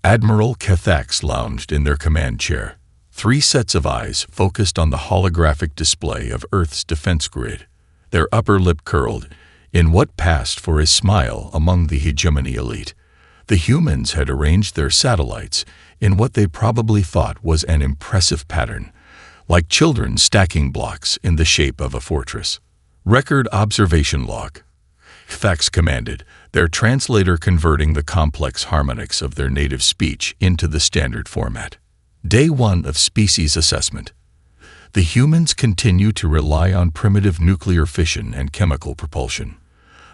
Admiral Defects lounged in their command chair, 3 sets of eyes focused on the holographic display of Earth's defense grid, their upper lip curled in what passed for a smile among the hegemony elite. The humans had arranged their satellites in what they probably thought was an impressive pattern, like children stacking blocks in the shape of a fortress. Record observation log. Defects commanded, their translator converting the complex harmonics of their native speech into the standard format. Day 1 of species assessment. The humans continue to rely on primitive nuclear fission and chemical propulsion.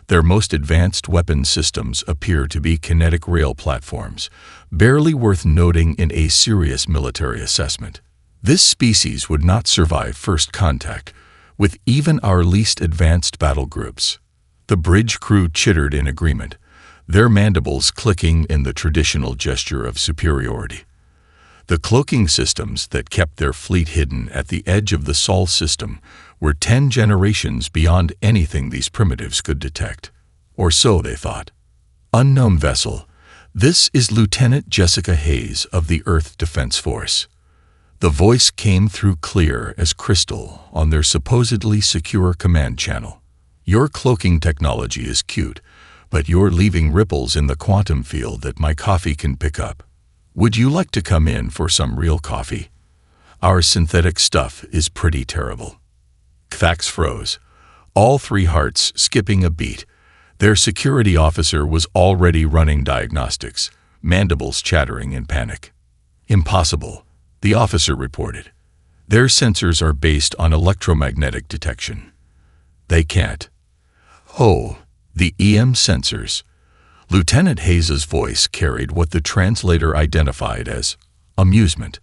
Their most advanced weapon systems appear to be kinetic rail platforms, barely worth noting in a serious military assessment. This species would not survive first contact with even our least advanced battle groups. The bridge crew chittered in agreement, their mandibles clicking in the traditional gesture of superiority. The cloaking systems that kept their fleet hidden at the edge of the Sol system were 10 generations beyond anything these primitives could detect. Or so they thought. Unknown vessel. This is Lieutenant Jessica Hayes of the Earth Defense Force. The voice came through clear as crystal on their supposedly secure command channel. Your cloaking technology is cute, but you're leaving ripples in the quantum field that my coffee can pick up. Would you like to come in for some real coffee? Our synthetic stuff is pretty terrible. Defects froze, all 3 hearts skipping a beat. Their security officer was already running diagnostics, mandibles chattering in panic. Impossible, the officer reported. Their sensors are based on electromagnetic detection. They can't. Oh, the EM sensors. Lieutenant Hayes's voice carried what the translator identified as amusement.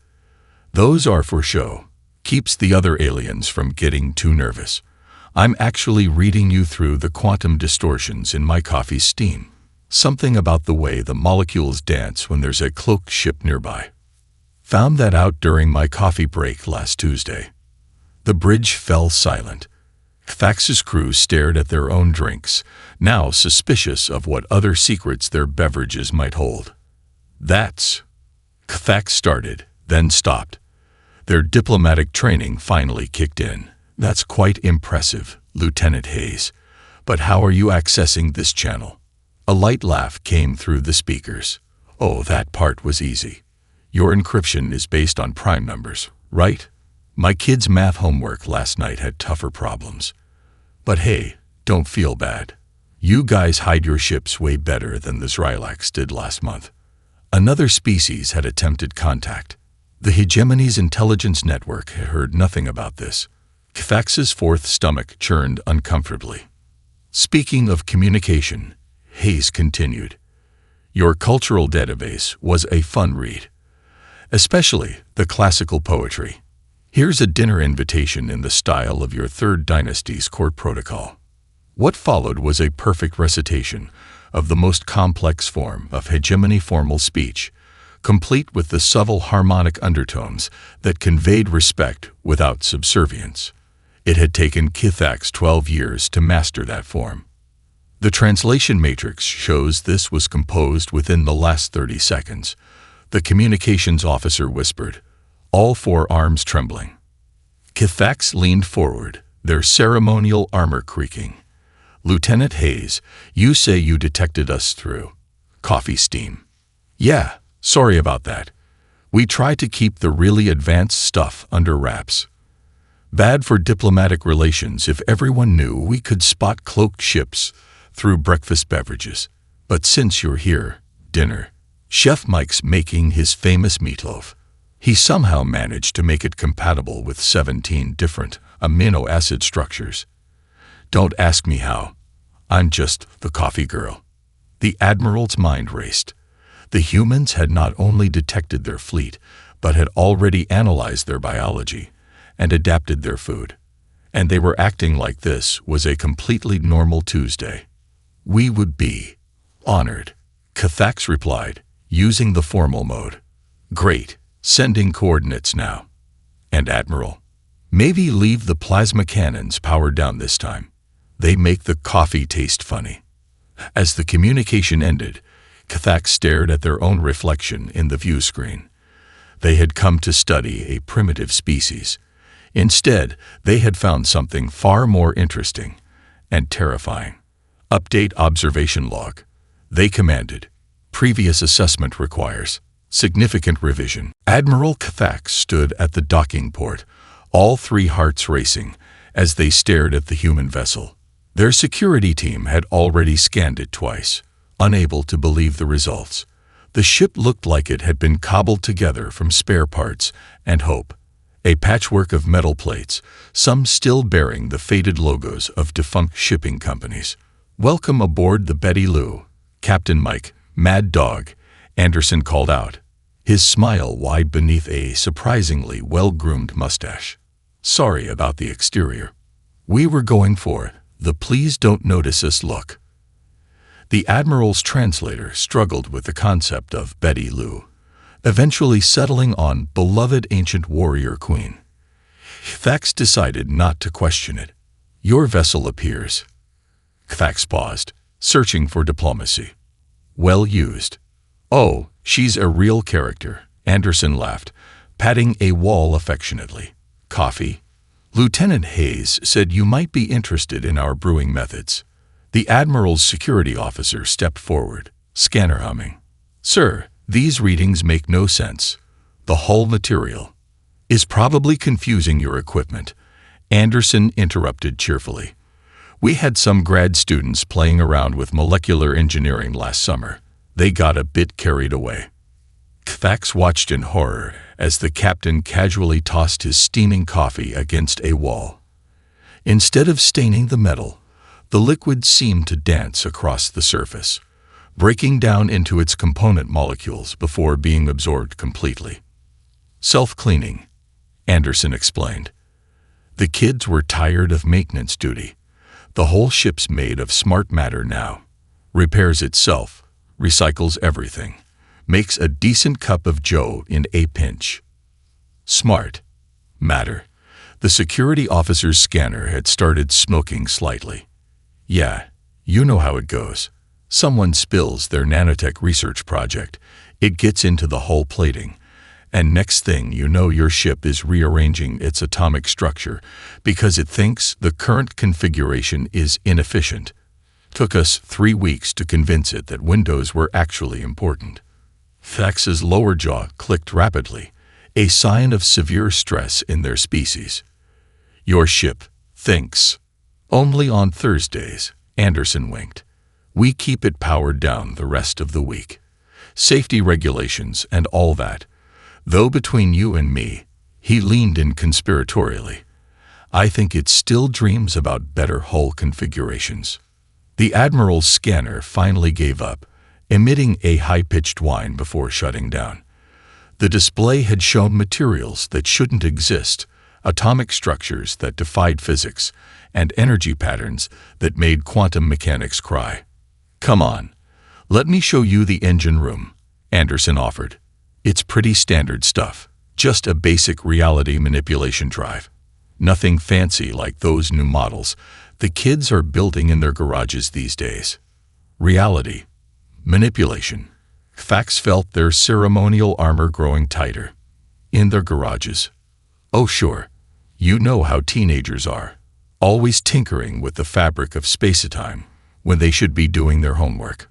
Those are for show. Keeps the other aliens from getting too nervous. I'm actually reading you through the quantum distortions in my coffee's steam. Something about the way the molecules dance when there's a cloaked ship nearby. Found that out during my coffee break last Tuesday. The bridge fell silent. Defects' crew stared at their own drinks, now suspicious of what other secrets their beverages might hold. That's... Defects started, then stopped. Their diplomatic training finally kicked in. That's quite impressive, Lieutenant Hayes. But how are you accessing this channel? A light laugh came through the speakers. Oh, that part was easy. Your encryption is based on prime numbers, right? My kids' math homework last night had tougher problems. But hey, don't feel bad. You guys hide your ships way better than the Zrylax did last month. Another species had attempted contact. The hegemony's intelligence network had heard nothing about this. Defects' 4th stomach churned uncomfortably. Speaking of communication, Hayes continued. Your cultural database was a fun read. Especially the classical poetry. Here's a dinner invitation in the style of your 3rd dynasty's court protocol. What followed was a perfect recitation of the most complex form of hegemony formal speech, complete with the subtle harmonic undertones that conveyed respect without subservience. It had taken Defects 12 years to master that form. The translation matrix shows this was composed within the last 30 seconds. The communications officer whispered, all 4 arms trembling. Defects leaned forward, their ceremonial armor creaking. Lieutenant Hayes, you say you detected us through coffee steam. Yeah, sorry about that. We try to keep the really advanced stuff under wraps. Bad for diplomatic relations if everyone knew we could spot cloaked ships through breakfast beverages. But since you're here, dinner. Chef Mike's making his famous meatloaf. He somehow managed to make it compatible with 17 different amino acid structures. Don't ask me how. I'm just the coffee girl. The Admiral's mind raced. The humans had not only detected their fleet, but had already analyzed their biology and adapted their food. And they were acting like this was a completely normal Tuesday. We would be honored. Defects replied, using the formal mode. Great. Sending coordinates now. And Admiral, maybe leave the plasma cannons powered down this time. They make the coffee taste funny. As the communication ended, Cathax stared at their own reflection in the view screen. They had come to study a primitive species. Instead, they had found something far more interesting and terrifying. Update observation log. They commanded. Previous assessment requires significant revision. Admiral Cathax stood at the docking port, all three hearts racing, as they stared at the human vessel. Their security team had already scanned it twice, unable to believe the results. The ship looked like it had been cobbled together from spare parts and hope. A patchwork of metal plates, some still bearing the faded logos of defunct shipping companies. "Welcome aboard the Betty Lou, Captain Mike, Mad Dog," Anderson called out, his smile wide beneath a surprisingly well-groomed mustache. "Sorry about the exterior. We were going for the please don't notice us look." The Admiral's translator struggled with the concept of Betty Lou, eventually settling on beloved ancient warrior queen. Cathax decided not to question it. "Your vessel appears." Cathax paused, searching for diplomacy. "Well used." "Oh, she's a real character," Anderson laughed, patting a wall affectionately. "Coffee?" "Lieutenant Hayes said you might be interested in our brewing methods." The Admiral's security officer stepped forward, scanner humming. "Sir, these readings make no sense. The hull material is probably confusing your equipment," Anderson interrupted cheerfully. "We had some grad students playing around with molecular engineering last summer. They got a bit carried away." Cathax watched in horror as the captain casually tossed his steaming coffee against a wall. Instead of staining the metal, the liquid seemed to dance across the surface, breaking down into its component molecules before being absorbed completely. "Self-cleaning," Anderson explained. "The kids were tired of maintenance duty. The whole ship's made of smart matter now. Repairs itself, recycles everything, makes a decent cup of joe in a pinch." Smart matter. The security officer's scanner had started smoking slightly. "Yeah, you know how it goes. Someone spills their nanotech research project, it gets into the hull plating, and next thing you know your ship is rearranging its atomic structure because it thinks the current configuration is inefficient. Took us 3 weeks to convince it that windows were actually important." Cathax's lower jaw clicked rapidly, a sign of severe stress in their species. "Your ship thinks. Only on Thursdays," Anderson winked. "We keep it powered down the rest of the week. Safety regulations and all that. Though between you and me," he leaned in conspiratorially, "I think it still dreams about better hull configurations." The Admiral's scanner finally gave up, emitting a high-pitched whine before shutting down. The display had shown materials that shouldn't exist, atomic structures that defied physics, and energy patterns that made quantum mechanics cry. "Come on, let me show you the engine room," Anderson offered. "It's pretty standard stuff, just a basic reality manipulation drive. Nothing fancy like those new models the kids are building in their garages these days. Reality manipulation." Cathax felt their ceremonial armor growing tighter. "In their garages?" "Oh sure. You know how teenagers are. Always tinkering with the fabric of space-time when they should be doing their homework.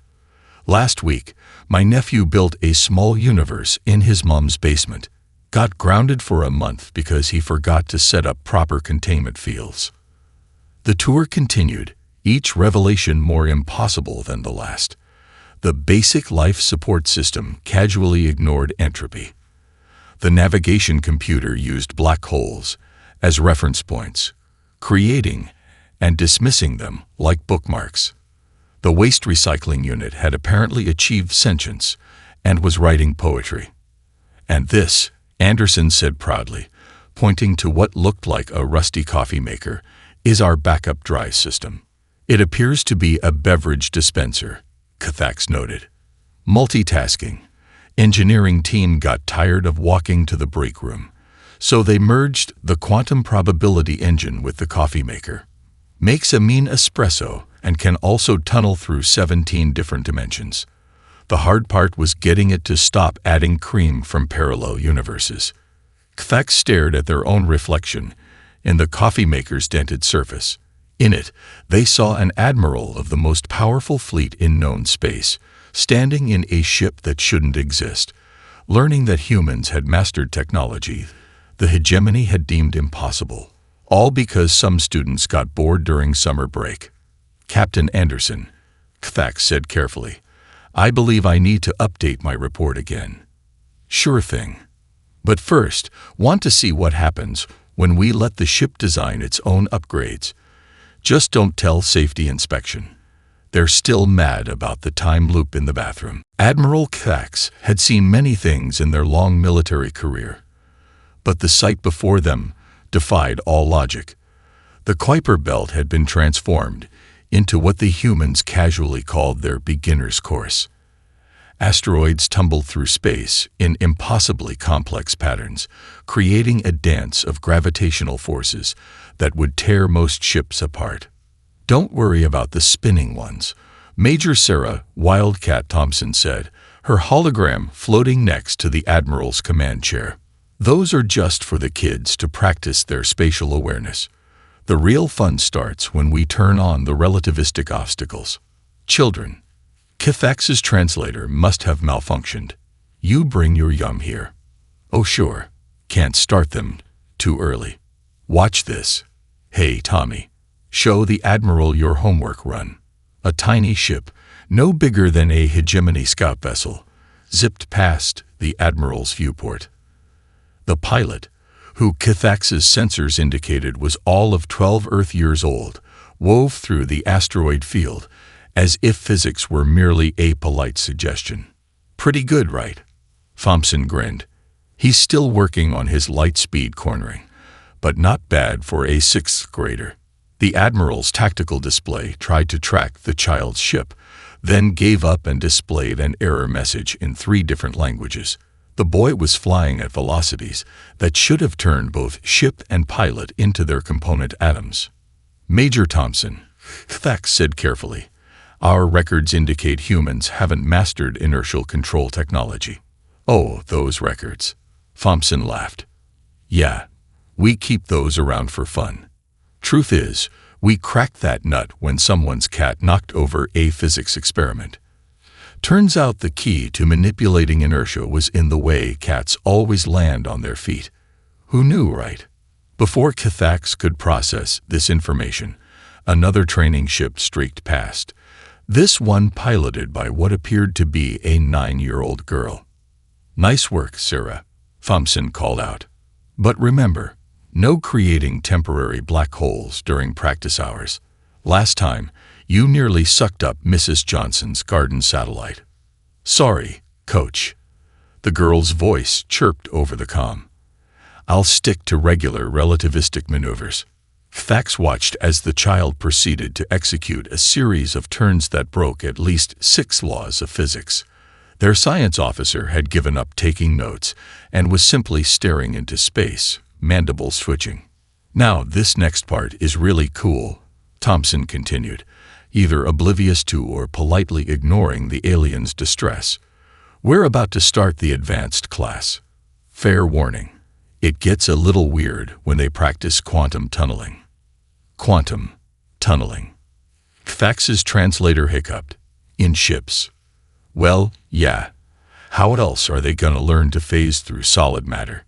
Last week, my nephew built a small universe in his mom's basement. Got grounded for a month because he forgot to set up proper containment fields." The tour continued, each revelation more impossible than the last. The basic life support system casually ignored entropy. The navigation computer used black holes as reference points, creating and dismissing them like bookmarks. The waste recycling unit had apparently achieved sentience and was writing poetry. "And this," Anderson said proudly, pointing to what looked like a rusty coffee maker, "is our backup dry system. It appears to be a beverage dispenser," Cathax noted. Multitasking. Engineering team got tired of walking to the break room, so they merged the quantum probability engine with the coffee maker. Makes a mean espresso and can also tunnel through 17 different dimensions. The hard part was getting it to stop adding cream from parallel universes. Defects stared at their own reflection in the coffee maker's dented surface. In it, they saw an admiral of the most powerful fleet in known space, standing in a ship that shouldn't exist, learning that humans had mastered technology the hegemony had deemed impossible, all because some students got bored during summer break. "Captain Anderson," Defects said carefully, "I believe I need to update my report again." "Sure thing. But first, want to see what happens when we let the ship design its own upgrades. Just don't tell safety inspection. They're still mad about the time loop in the bathroom." Admiral Defects had seen many things in their long military career, but the sight before them defied all logic. The Kuiper Belt had been transformed into what the humans casually called their beginner's course. Asteroids tumbled through space in impossibly complex patterns, creating a dance of gravitational forces that would tear most ships apart. "Don't worry about the spinning ones," Major Sarah Wildcat Thompson said, her hologram floating next to the Admiral's command chair. "Those are just for the kids to practice their spatial awareness. The real fun starts when we turn on the relativistic obstacles. Children, Defects' translator must have malfunctioned. You bring your yum here." "Oh sure. Can't start them too early. Watch this. Hey Tommy, show the Admiral your homework run." A tiny ship, no bigger than a hegemony scout vessel, zipped past the Admiral's viewport. The pilot, who Defects' sensors indicated was all of 12 Earth years old, wove through the asteroid field as if physics were merely a polite suggestion. "Pretty good, right?" Thompson grinned. "He's still working on his light-speed cornering, but not bad for a sixth grader." The Admiral's tactical display tried to track the child's ship, then gave up and displayed an error message in 3 different languages. The boy was flying at velocities that should have turned both ship and pilot into their component atoms. "Major Thompson," Defects said carefully, "our records indicate humans haven't mastered inertial control technology." "Oh, those records," Thompson laughed. "Yeah, we keep those around for fun. Truth is, we cracked that nut when someone's cat knocked over a physics experiment. Turns out the key to manipulating inertia was in the way cats always land on their feet. Who knew, right?" Before Defects could process this information, another training ship streaked past, this one piloted by what appeared to be a 9-year-old girl. "Nice work, Sarah," Thompson called out. "But remember, no creating temporary black holes during practice hours. Last time, you nearly sucked up Mrs. Johnson's garden satellite." "Sorry, Coach." The girl's voice chirped over the comm. "I'll stick to regular relativistic maneuvers." Defects watched as the child proceeded to execute a series of turns that broke at least 6 laws of physics. Their science officer had given up taking notes and was simply staring into space, mandibles twitching. "Now this next part is really cool," Thompson continued, either oblivious to or politely ignoring the alien's distress. "We're about to start the advanced class. Fair warning, it gets a little weird when they practice quantum tunneling." "Quantum tunneling." Defects' translator hiccuped. "In ships." "Well, yeah. How else are they gonna learn to phase through solid matter?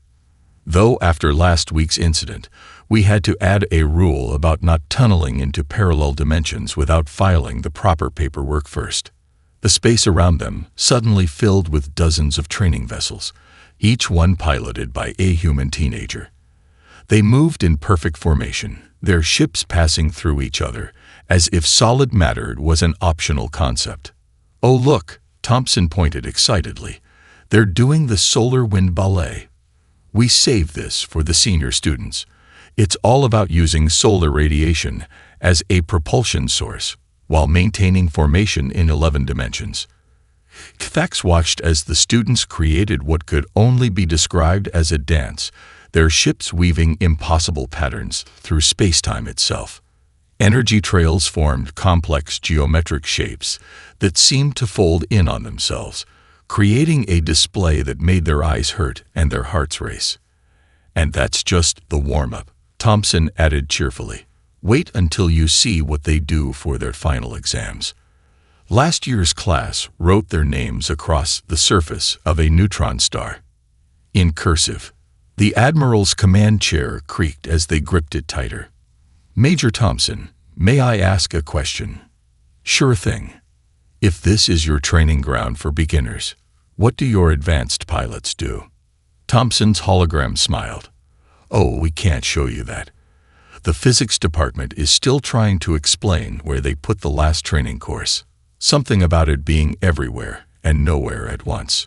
Though after last week's incident, we had to add a rule about not tunneling into parallel dimensions without filing the proper paperwork first." The space around them suddenly filled with dozens of training vessels, each one piloted by a human teenager. They moved in perfect formation, their ships passing through each other, as if solid matter was an optional concept. "Oh look," Thompson pointed excitedly, "they're doing the solar wind ballet. We saved this for the senior students. It's all about using solar radiation as a propulsion source, while maintaining formation in 11 dimensions." Defects watched as the students created what could only be described as a dance, their ships weaving impossible patterns through space-time itself. Energy trails formed complex geometric shapes that seemed to fold in on themselves, creating a display that made their eyes hurt and their hearts race. "And that's just the warm-up," Thompson added cheerfully. "Wait until you see what they do for their final exams." Last year's class wrote their names across the surface of a neutron star. In cursive, the Admiral's command chair creaked as they gripped it tighter. "Major Thompson, may I ask a question?" "Sure thing. If this is your training ground for beginners, what do your advanced pilots do?" Thompson's hologram smiled. "Oh, we can't show you that. The physics department is still trying to explain where they put the last training course. Something about it being everywhere and nowhere at once.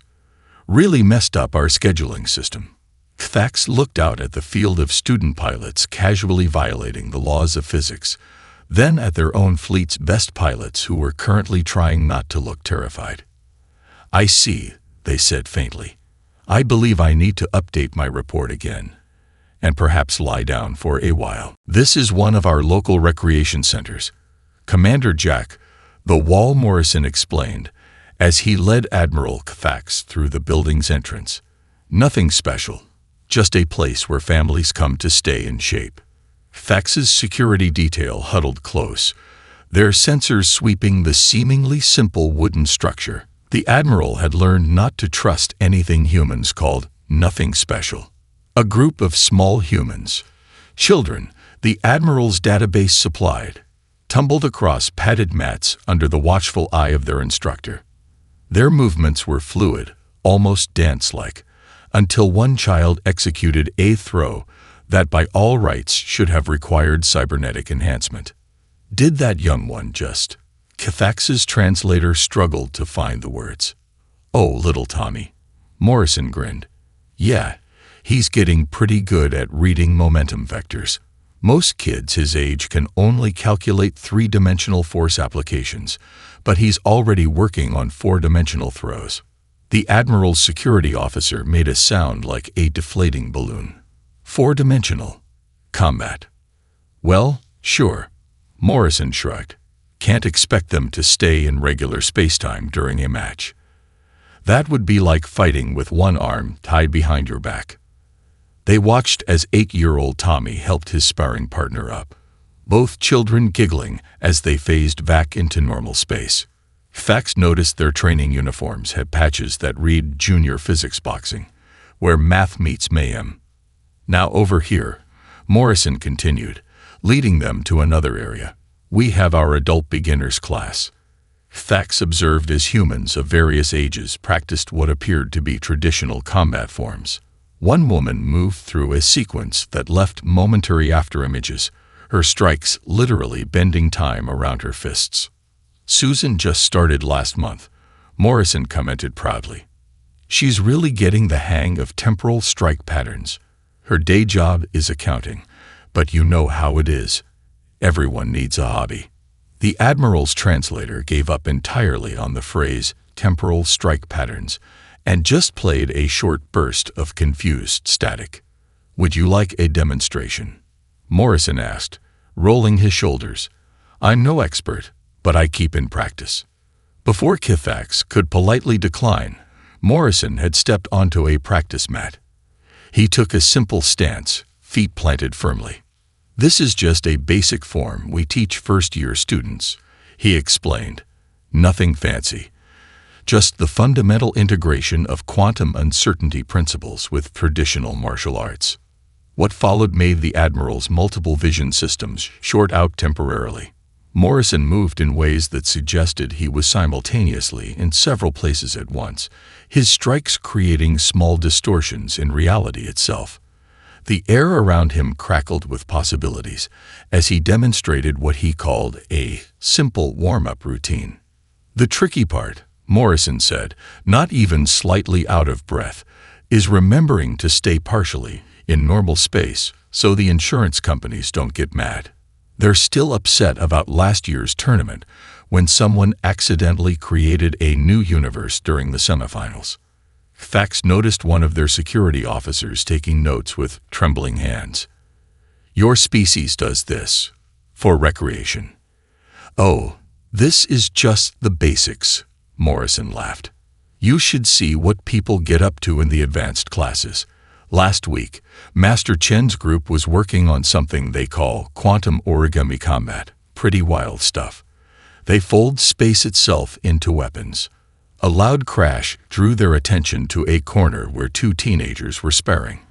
Really messed up our scheduling system." Thax looked out at the field of student pilots casually violating the laws of physics, then at their own fleet's best pilots who were currently trying not to look terrified. "I see," they said faintly. "I believe I need to update my report again, and perhaps lie down for a while. This is one of our local recreation centers. Commander Jack, the Wall Morrison explained, as he led Admiral Thax through the building's entrance. Nothing special, just a place where families come to stay in shape. Thax's security detail huddled close, their sensors sweeping the seemingly simple wooden structure. The Admiral had learned not to trust anything humans called nothing special. A group of small humans, children, the Admiral's database supplied, tumbled across padded mats under the watchful eye of their instructor. Their movements were fluid, almost dance-like, until one child executed a throw that by all rights should have required cybernetic enhancement. Did that young one just? Thax's translator struggled to find the words. "Oh, little Tommy." Morrison grinned. "Yeah, he's getting pretty good at reading momentum vectors. Most kids his age can only calculate three-dimensional force applications, but he's already working on four-dimensional throws." The Admiral's security officer made a sound like a deflating balloon. "Four-dimensional combat. Well, sure." Morrison shrugged. "Can't expect them to stay in regular spacetime during a match. That would be like fighting with one arm tied behind your back." They watched as 8-year-old Tommy helped his sparring partner up, both children giggling as they phased back into normal space. Thax noticed their training uniforms had patches that read Junior Physics Boxing, where math meets mayhem. "Now over here," Morrison continued, leading them to another area. "We have our adult beginners class." Thax observed as humans of various ages practiced what appeared to be traditional combat forms. One woman moved through a sequence that left momentary afterimages, her strikes literally bending time around her fists. "Susan just started last month," Morrison commented proudly. "She's really getting the hang of temporal strike patterns. Her day job is accounting, but you know how it is. Everyone needs a hobby." The Admiral's translator gave up entirely on the phrase temporal strike patterns and just played a short burst of confused static. "Would you like a demonstration?" Morrison asked, rolling his shoulders. "I'm no expert, but I keep in practice." Before Thax could politely decline, Morrison had stepped onto a practice mat. He took a simple stance, feet planted firmly. "This is just a basic form we teach first-year students," he explained. "Nothing fancy. Just the fundamental integration of quantum uncertainty principles with traditional martial arts." What followed made the Admiral's multiple vision systems short out temporarily. Morrison moved in ways that suggested he was simultaneously in several places at once, his strikes creating small distortions in reality itself. The air around him crackled with possibilities as he demonstrated what he called a simple warm-up routine. "The tricky part," Morrison said, not even slightly out of breath, "is remembering to stay partially in normal space so the insurance companies don't get mad. They're still upset about last year's tournament when someone accidentally created a new universe during the semifinals." Thax noticed one of their security officers taking notes with trembling hands. "Your species does this. for recreation. "Oh, this is just the basics," Morrison laughed. "You should see what people get up to in the advanced classes. Last week, Master Chen's group was working on something they call quantum origami combat. Pretty wild stuff. They fold space itself into weapons." A loud crash drew their attention to a corner where two teenagers were sparring.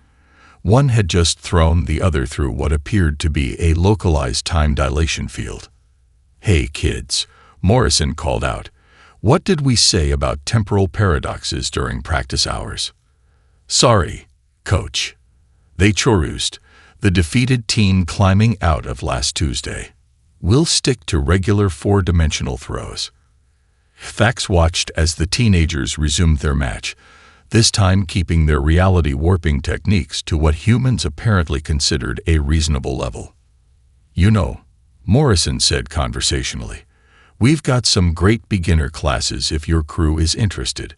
One had just thrown the other through what appeared to be a localized time dilation field. "Hey kids," Morrison called out. "What did we say about temporal paradoxes during practice hours?" "Sorry, Coach." They chorused, the defeated team climbing out of last Tuesday. "We'll stick to regular four-dimensional throws." Thax watched as the teenagers resumed their match, this time keeping their reality-warping techniques to what humans apparently considered a reasonable level. "You know," Morrison said conversationally, "we've got some great beginner classes if your crew is interested.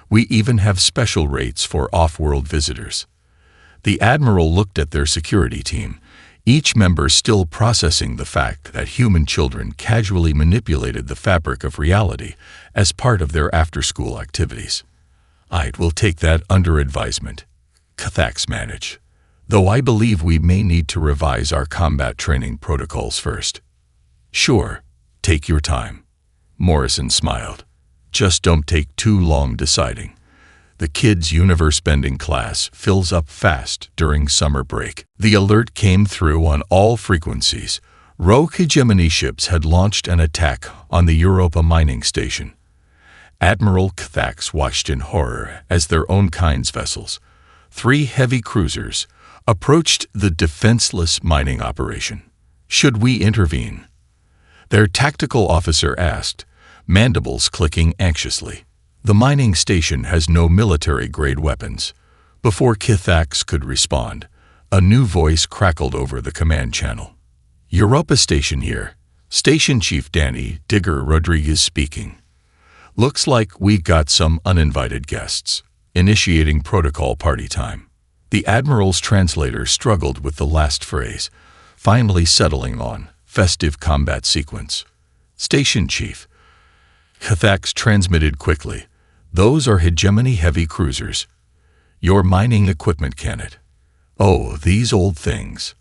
We even have special rates for off-world visitors." The Admiral looked at their security team, each member still processing the fact that human children casually manipulated the fabric of reality as part of their after-school activities. "I will take that under advisement," Thax managed, "though I believe we may need to revise our combat training protocols first." "Sure, take your time," Morrison smiled. "Just don't take too long deciding. The kids' universe-bending class fills up fast during summer break." The alert came through on all frequencies. Rogue hegemony ships had launched an attack on the Europa mining station. Admiral Thax watched in horror as their own kind's vessels, 3 heavy cruisers, approached the defenseless mining operation. "Should we intervene?" their tactical officer asked, mandibles clicking anxiously. "The mining station has no military-grade weapons." Before Thax could respond, a new voice crackled over the command channel. "Europa Station here. Station Chief Danny Digger Rodriguez speaking. Looks like we got some uninvited guests. Initiating protocol party time." The Admiral's translator struggled with the last phrase, finally settling on festive combat sequence. "Station Chief," Thax transmitted quickly, "those are hegemony heavy cruisers. Your mining equipment can't." "Oh, these old things."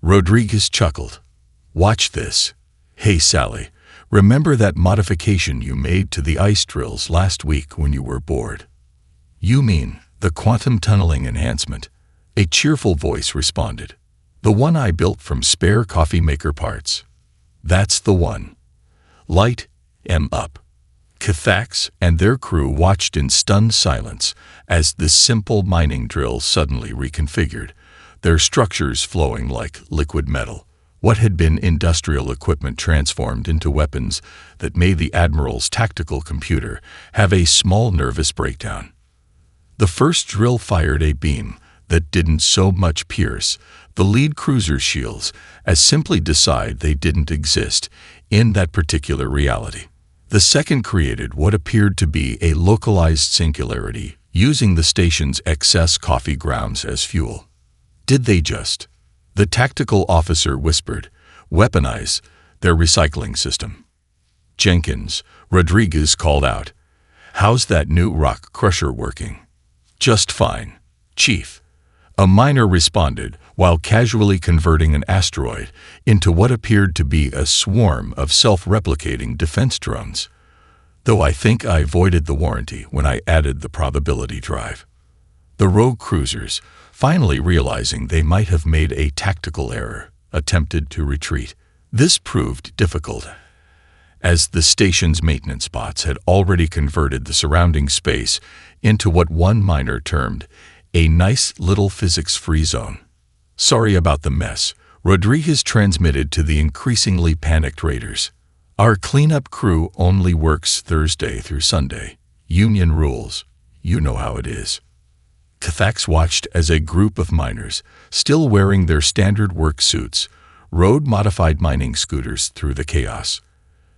Rodriguez chuckled. "Watch this. Hey Sally, remember that modification you made to the ice drills last week when you were bored?" "You mean the quantum tunneling enhancement?" a cheerful voice responded. "The one I built from spare coffee maker parts." "That's the one. Light 'em up." Thax and their crew watched in stunned silence as the simple mining drill suddenly reconfigured, their structures flowing like liquid metal. What had been industrial equipment transformed into weapons that made the Admiral's tactical computer have a small nervous breakdown. The first drill fired a beam that didn't so much pierce the lead cruiser's shields as simply decide they didn't exist in that particular reality. The second created what appeared to be a localized singularity, using the station's excess coffee grounds as fuel. "Did they just," the tactical officer whispered, "weaponize their recycling system?" "Jenkins," Rodriguez called out, "how's that new rock crusher working?" "Just fine, Chief," a miner responded while casually converting an asteroid into what appeared to be a swarm of self-replicating defense drones. "Though I think I voided the warranty when I added the probability drive." The rogue cruisers, finally realizing they might have made a tactical error, attempted to retreat. This proved difficult, as the station's maintenance bots had already converted the surrounding space into what one miner termed a nice little physics-free zone. "Sorry about the mess," Rodriguez transmitted to the increasingly panicked raiders. "Our cleanup crew only works Thursday through Sunday. Union rules. You know how it is." Thax watched as a group of miners, still wearing their standard work suits, rode modified mining scooters through the chaos.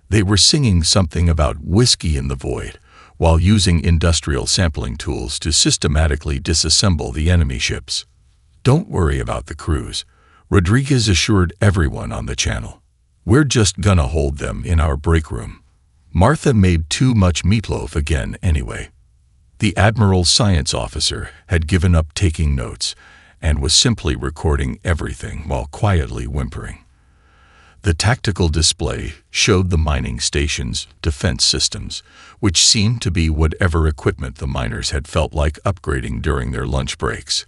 They were singing something about whiskey in the void, while using industrial sampling tools to systematically disassemble the enemy ships. "Don't worry about the crews," Rodriguez assured everyone on the channel. We're just gonna hold them in our break room. Martha made too much meatloaf again anyway. The Admiral's science officer had given up taking notes and was simply recording everything while quietly whimpering. The tactical display showed the mining station's defense systems, which seemed to be whatever equipment the miners had felt like upgrading during their lunch breaks,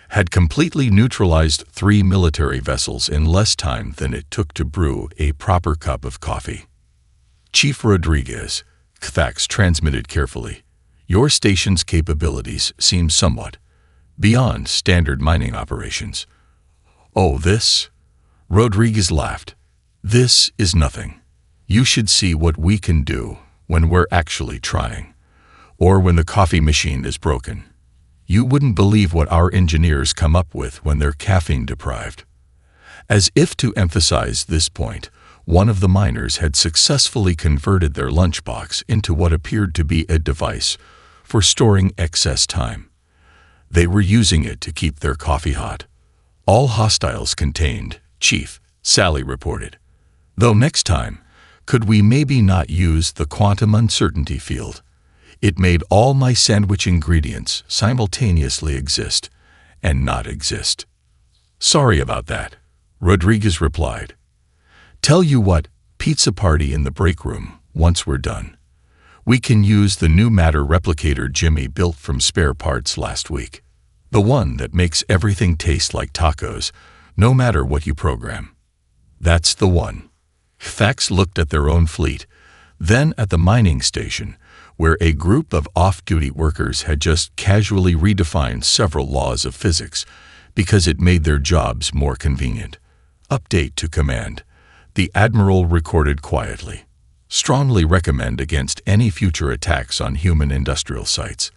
had completely neutralized 3 military vessels in less time than it took to brew a proper cup of coffee. Chief Rodriguez, Defects transmitted carefully, your station's capabilities seem somewhat beyond standard mining operations. Oh, this? Rodriguez laughed. This is nothing. You should see what we can do when we're actually trying, or when the coffee machine is broken. You wouldn't believe what our engineers come up with when they're caffeine deprived. As if to emphasize this point, one of the miners had successfully converted their lunchbox into what appeared to be a device for storing excess time. They were using it to keep their coffee hot. All hostiles contained, Chief, Sally reported. Though next time, could we maybe not use the quantum uncertainty field? It made all my sandwich ingredients simultaneously exist and not exist. Sorry about that, Rodriguez replied. Tell you what, pizza party in the break room once we're done. We can use the new matter replicator Jimmy built from spare parts last week. The one that makes everything taste like tacos, no matter what you program. That's the one. Fax looked at their own fleet, then at the mining station, where a group of off-duty workers had just casually redefined several laws of physics because it made their jobs more convenient. Update to command. The Admiral recorded quietly. Strongly recommend against any future attacks on human industrial sites.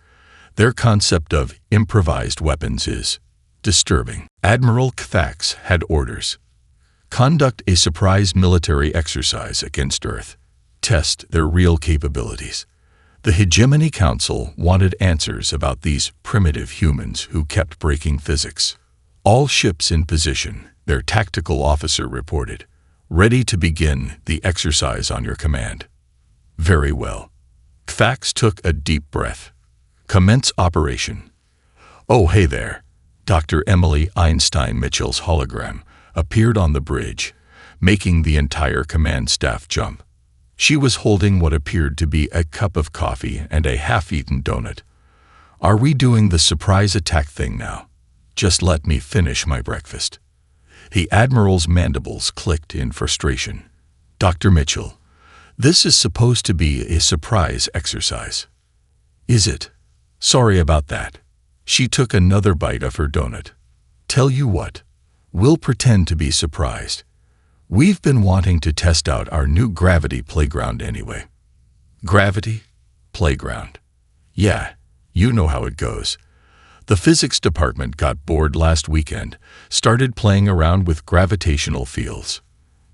Their concept of improvised weapons is disturbing. Admiral Fax had orders. Conduct a surprise military exercise against Earth. Test their real capabilities. The Hegemony Council wanted answers about these primitive humans who kept breaking physics. All ships in position, their tactical officer reported. Ready to begin the exercise on your command. Very well. Fax took a deep breath. Commence operation. Oh, hey there. Dr. Emily Einstein Mitchell's hologram appeared on the bridge, making the entire command staff jump. She was holding what appeared to be a cup of coffee and a half-eaten donut. Are we doing the surprise attack thing now? Just let me finish my breakfast. The Admiral's mandibles clicked in frustration. Dr. Mitchell, this is supposed to be a surprise exercise. Is it? Sorry about that. She took another bite of her donut. Tell you what, we'll pretend to be surprised. We've been wanting to test out our new gravity playground anyway. Gravity? Playground. Yeah, you know how it goes. The physics department got bored last weekend, started playing around with gravitational fields.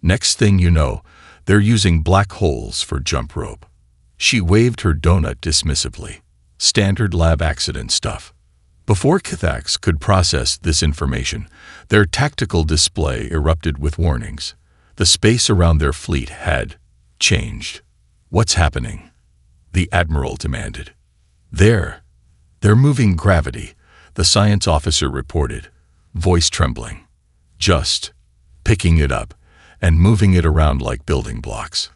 Next thing you know, they're using black holes for jump rope. She waved her donut dismissively. Standard lab accident stuff. Before Cathax could process this information, their tactical display erupted with warnings. The space around their fleet had changed. What's happening? The Admiral demanded. They're moving gravity, the science officer reported, voice trembling. Just picking it up and moving it around like building blocks.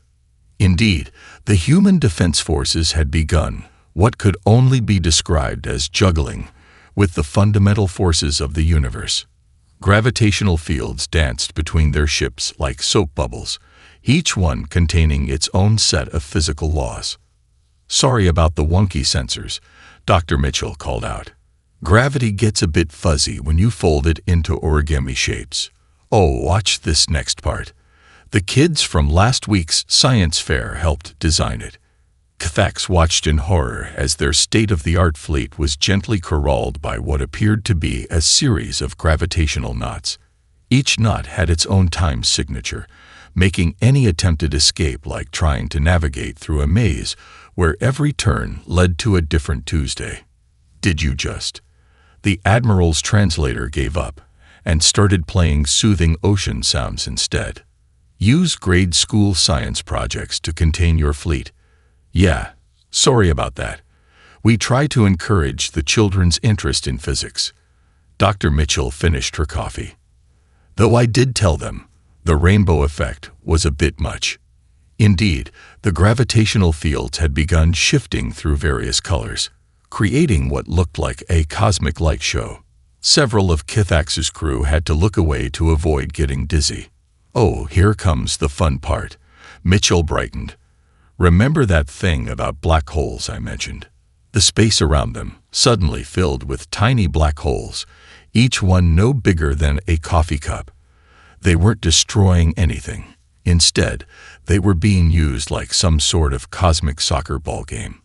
Indeed, the human defense forces had begun what could only be described as juggling with the fundamental forces of the universe. Gravitational fields danced between their ships like soap bubbles, each one containing its own set of physical laws. Sorry about the wonky sensors, Dr. Mitchell called out. Gravity gets a bit fuzzy when you fold it into origami shapes. Oh, watch this next part. The kids from last week's science fair helped design it. Cathax watched in horror as their state-of-the-art fleet was gently corralled by what appeared to be a series of gravitational knots. Each knot had its own time signature, making any attempted escape like trying to navigate through a maze where every turn led to a different Tuesday. Did you just? The Admiral's translator gave up and started playing soothing ocean sounds instead. Use grade school science projects to contain your fleet. Yeah, sorry about that. We try to encourage the children's interest in physics. Dr. Mitchell finished her coffee. Though I did tell them, the rainbow effect was a bit much. Indeed, the gravitational fields had begun shifting through various colors, creating what looked like a cosmic light show. Several of Kithax's crew had to look away to avoid getting dizzy. Oh, here comes the fun part. Mitchell brightened. Remember that thing about black holes I mentioned? The space around them suddenly filled with tiny black holes, each one no bigger than a coffee cup. They weren't destroying anything. Instead, they were being used like some sort of cosmic soccer ball game.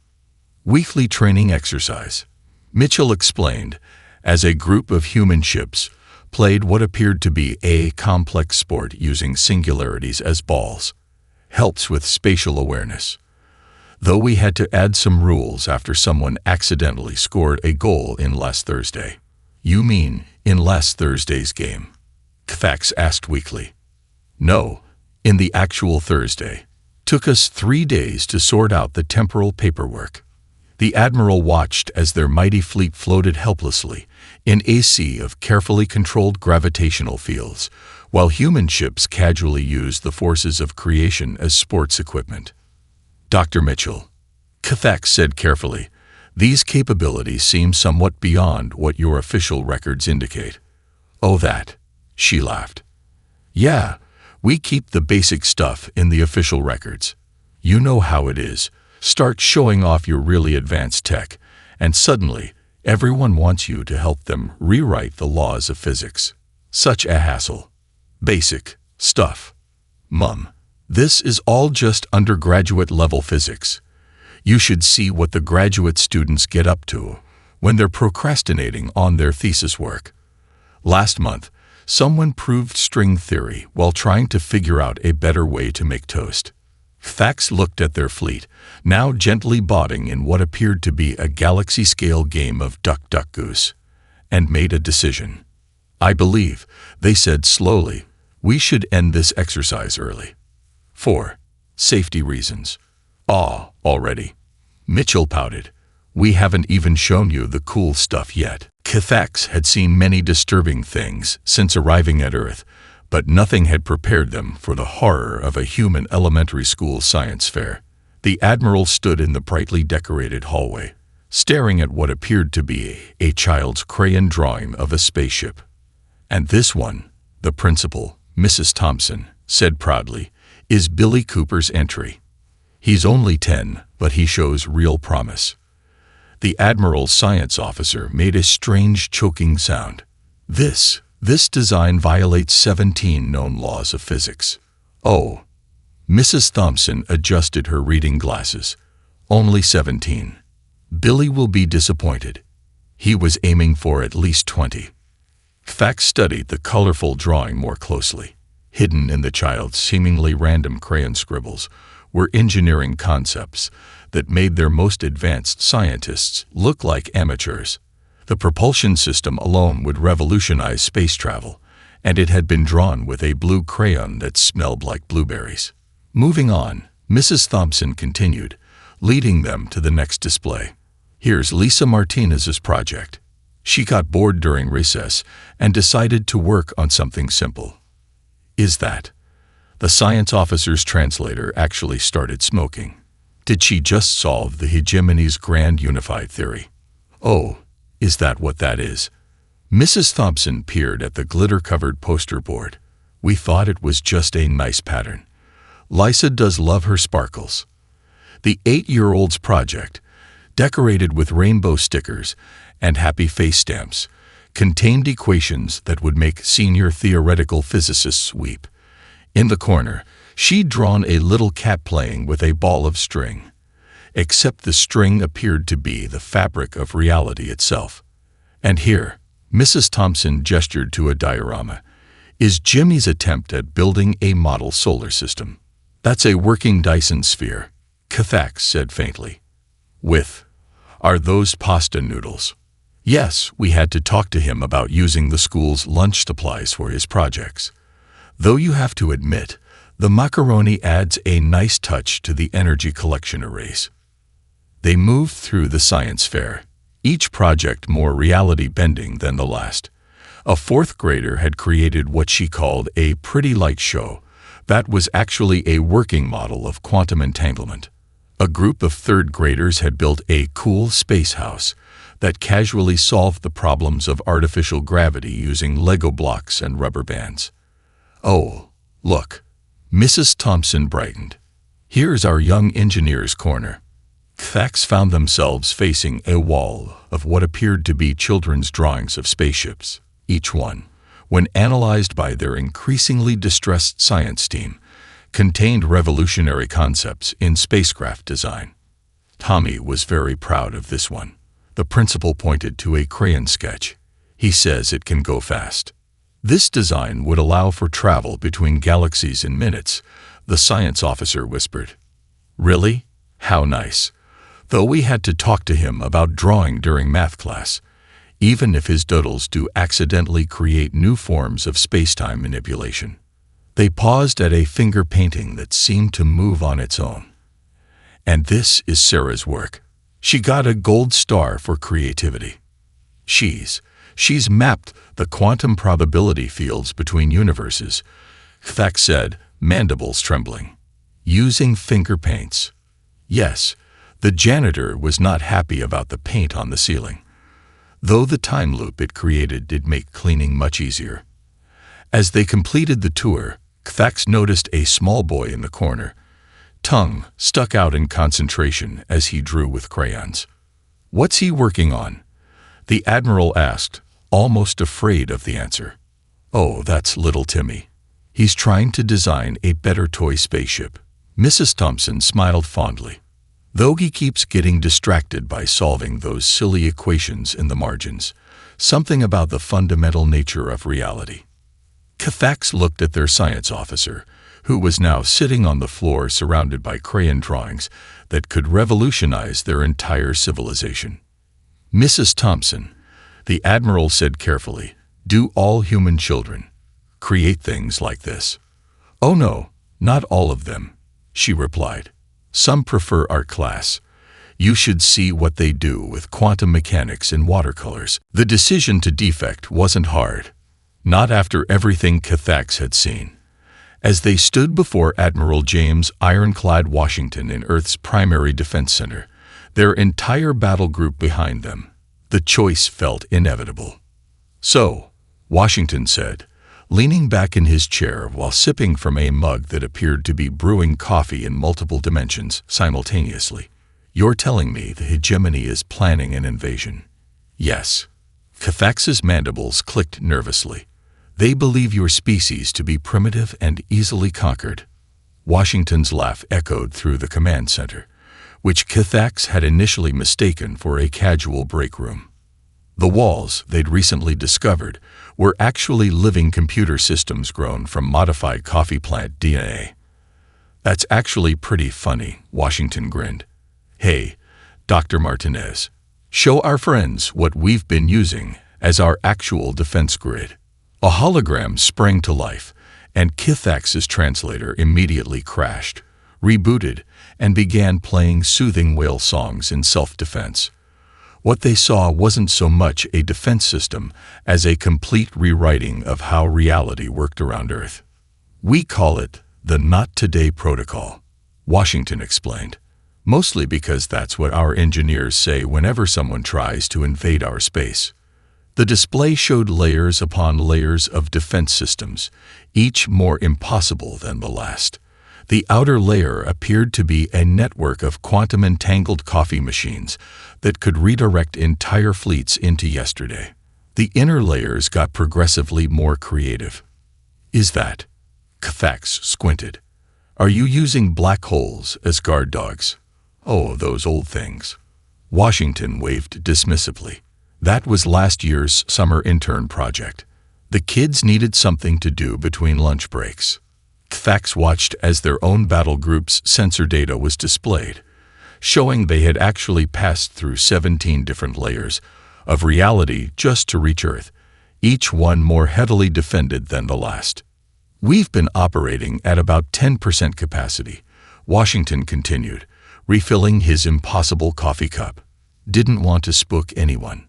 Weekly training exercise, Mitchell explained, as a group of human ships played what appeared to be a complex sport using singularities as balls. Helps with spatial awareness. Though we had to add some rules after someone accidentally scored a goal in last Thursday. You mean in last Thursday's game? Kithax asked weakly. No, in the actual Thursday. Took us 3 days to sort out the temporal paperwork. The Admiral watched as their mighty fleet floated helplessly in a sea of carefully controlled gravitational fields, while human ships casually used the forces of creation as sports equipment. Dr. Mitchell, Kithax said carefully, these capabilities seem somewhat beyond what your official records indicate. Oh, that, she laughed. Yeah, we keep the basic stuff in the official records. You know how it is. Start showing off your really advanced tech, and suddenly, everyone wants you to help them rewrite the laws of physics. Such a hassle. Basic stuff. Mum, this is all just undergraduate level physics. You should see what the graduate students get up to when they're procrastinating on their thesis work. Last month, someone proved string theory while trying to figure out a better way to make toast. Kithax looked at their fleet, now gently bobbing in what appeared to be a galaxy-scale game of duck, duck, goose, and made a decision. I believe, they said slowly, we should end this exercise early. For safety reasons. Already. Mitchell pouted. We haven't even shown you the cool stuff yet. Kithax had seen many disturbing things since arriving at Earth, but nothing had prepared them for the horror of a human elementary school science fair. The Admiral stood in the brightly decorated hallway, staring at what appeared to be a child's crayon drawing of a spaceship. And this one, the principal, Mrs. Thompson, said proudly, is Billy Cooper's entry. He's only 10, but he shows real promise. The Admiral's science officer made a strange choking sound. This design violates 17 known laws of physics. Oh. Mrs. Thompson adjusted her reading glasses. Only 17. Billy will be disappointed. He was aiming for at least 20. Kithax studied the colorful drawing more closely. Hidden in the child's seemingly random crayon scribbles were engineering concepts that made their most advanced scientists look like amateurs. The propulsion system alone would revolutionize space travel, and it had been drawn with a blue crayon that smelled like blueberries. Moving on, Mrs. Thompson continued, leading them to the next display. Here's Lisa Martinez's project. She got bored during recess and decided to work on something simple. Is that? The science officer's translator actually started smoking. Did she just solve the hegemony's grand unified theory? Oh, is that what that is? Mrs. Thompson peered at the glitter-covered poster board. We thought it was just a nice pattern. Lisa does love her sparkles. The 8-year-old's project, decorated with rainbow stickers and happy face stamps, contained equations that would make senior theoretical physicists weep. In the corner, she'd drawn a little cat playing with a ball of string. Except the string appeared to be the fabric of reality itself. And here, Mrs. Thompson gestured to a diorama, is Jimmy's attempt at building a model solar system. That's a working Dyson sphere, Kithax said faintly. Are those pasta noodles? Yes, we had to talk to him about using the school's lunch supplies for his projects. Though you have to admit, The macaroni adds a nice touch to the energy collection arrays. They moved through the science fair, each project more reality-bending than the last. A fourth grader had created what she called a pretty light show that was actually a working model of quantum entanglement. A group of third graders had built a cool space house that casually solved the problems of artificial gravity using Lego blocks and rubber bands. "Oh, look," Mrs. Thompson brightened. "Here's our young engineer's corner." Facts found themselves facing a wall of what appeared to be children's drawings of spaceships. Each one, when analyzed by their increasingly distressed science team, contained revolutionary concepts in spacecraft design. Tommy was very proud of this one. The principal pointed to a crayon sketch. "He says it can go fast." "This design would allow for travel between galaxies in minutes," the science officer whispered. "Really? How nice." Though we had to talk to him about drawing during math class, even if his doodles do accidentally create new forms of space-time manipulation. They paused at a finger painting that seemed to move on its own. "And this is Sarah's work. She got a gold star for creativity. She's mapped the quantum probability fields between universes," Thack said, mandibles trembling. "Using finger paints." Yes, the janitor was not happy about the paint on the ceiling, though the time loop it created did make cleaning much easier. As they completed the tour, Thax noticed a small boy in the corner, tongue stuck out in concentration as he drew with crayons. "What's he working on?" the Admiral asked, almost afraid of the answer. "Oh, that's little Timmy. He's trying to design a better toy spaceship." Mrs. Thompson smiled fondly. "Though he keeps getting distracted by solving those silly equations in the margins, something about the fundamental nature of reality." Cathax looked at their science officer, who was now sitting on the floor surrounded by crayon drawings that could revolutionize their entire civilization. "Mrs. Thompson," the Admiral said carefully, "do all human children create things like this?" "Oh no, not all of them," she replied. "Some prefer art class. You should see what they do with quantum mechanics and watercolors." The decision to defect wasn't hard. Not after everything Cathax had seen. As they stood before Admiral James Ironclad Washington in Earth's primary defense center, their entire battle group behind them, the choice felt inevitable. "So," Washington said, leaning back in his chair while sipping from a mug that appeared to be brewing coffee in multiple dimensions simultaneously, "you're telling me the hegemony is planning an invasion?" "Yes." Cathax's mandibles clicked nervously. "They believe your species to be primitive and easily conquered." Washington's laugh echoed through the command center, which Cathax had initially mistaken for a casual break room. The walls they'd recently discovered were actually living computer systems grown from modified coffee plant DNA. "That's actually pretty funny," Washington grinned. "Hey, Dr. Martinez, show our friends what we've been using as our actual defense grid." A hologram sprang to life, and Cathax's translator immediately crashed, rebooted, and began playing soothing whale songs in self-defense. What they saw wasn't so much a defense system as a complete rewriting of how reality worked around Earth. "We call it the Not Today Protocol," Washington explained, "mostly because that's what our engineers say whenever someone tries to invade our space." The display showed layers upon layers of defense systems, each more impossible than the last. The outer layer appeared to be a network of quantum-entangled coffee machines that could redirect entire fleets into yesterday. The inner layers got progressively more creative. "Is that?" Cathax squinted. "Are you using black holes as guard dogs?" "Oh, those old things." Washington waved dismissively. "That was last year's summer intern project. The kids needed something to do between lunch breaks." Cathax watched as their own battle group's sensor data was displayed, showing they had actually passed through 17 different layers of reality just to reach Earth, each one more heavily defended than the last. We've been operating at about 10% capacity, Washington continued, refilling his impossible coffee cup. Didn't want to spook anyone.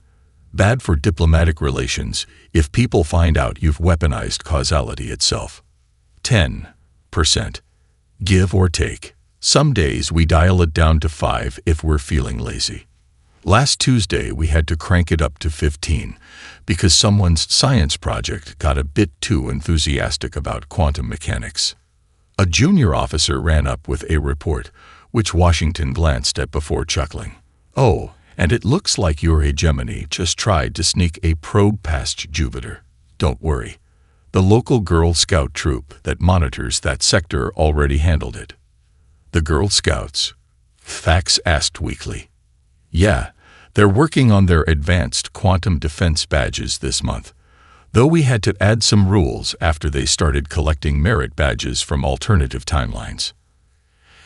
Bad for diplomatic relations if people find out you've weaponized causality itself. 10%. Give or take. Some days we dial it down to 5 if we're feeling lazy. Last Tuesday we had to crank it up to 15 because someone's science project got a bit too enthusiastic about quantum mechanics. A junior officer ran up with a report, which Washington glanced at before chuckling. Oh, and it looks like your hegemony just tried to sneak a probe past Jupiter. Don't worry. The local Girl Scout troop that monitors that sector already handled it. The Girl Scouts? Fax asked weakly. Yeah, they're working on their advanced quantum defense badges this month, though we had to add some rules after they started collecting merit badges from alternative timelines.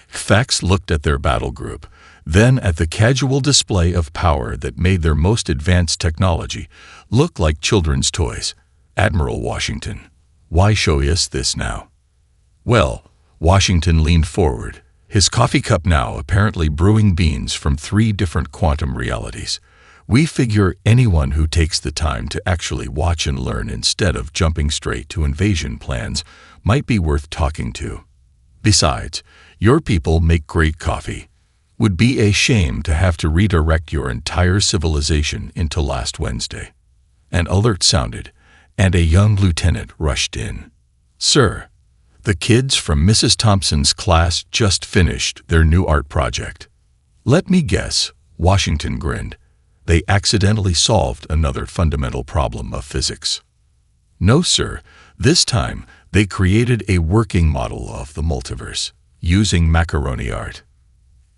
Fax looked at their battle group, then at the casual display of power that made their most advanced technology look like children's toys. Admiral Washington, why show us this now? Well, Washington leaned forward, his coffee cup now apparently brewing beans from 3 different quantum realities. We figure anyone who takes the time to actually watch and learn instead of jumping straight to invasion plans might be worth talking to. Besides, your people make great coffee. Would be a shame to have to redirect your entire civilization into last Wednesday. An alert sounded, and a young lieutenant rushed in. Sir, the kids from Mrs. Thompson's class just finished their new art project. Let me guess, Washington grinned. They accidentally solved another fundamental problem of physics. No, sir, this time they created a working model of the multiverse, using macaroni art.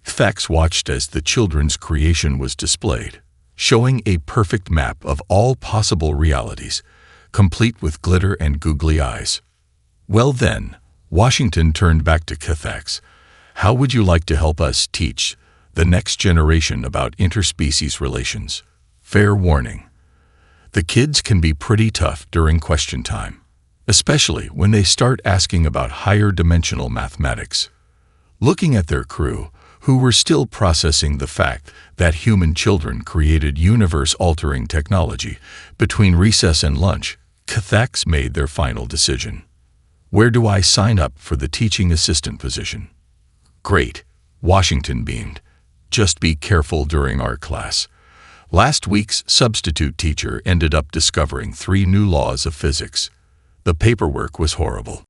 Fax watched as the children's creation was displayed, showing a perfect map of all possible realities, complete with glitter and googly eyes. Well then, Washington turned back to Cathax. How would you like to help us teach the next generation about interspecies relations? Fair warning. The kids can be pretty tough during question time, especially when they start asking about higher dimensional mathematics. Looking at their crew, who were still processing the fact that human children created universe-altering technology between recess and lunch, Cathax made their final decision. Where do I sign up for the teaching assistant position? Great, Washington beamed. Just be careful during art class. Last week's substitute teacher ended up discovering 3 new laws of physics. The paperwork was horrible.